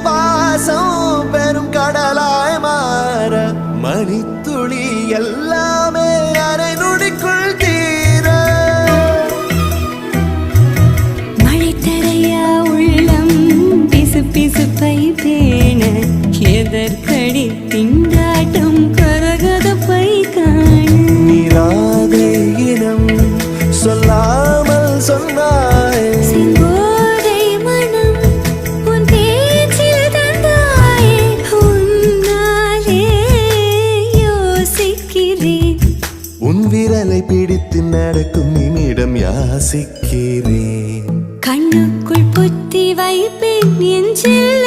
பாசம் பெரும் கடலாய் மாற மணித்துளி எல்லாமே அரை நொடிக்குள் தீர மழை தரையா உள்ளம் பிசு பிசுப்பை பேண எதற்கடி திண்டாட்டம் கரகதப்பை காண நீராதை இனம் சொல்லாமல் சொன்னாய் செங்கோதை மனம் உன் பேச்சில் தந்தாயே உன்னாலே யோசிக்கிறேன் உன் விரலை பிடித்து நடக்கும் நிமிடம் யாசிக்கிறேன் கண்ணுக்குள் புத்தி வைப்பேன் என் செல்ல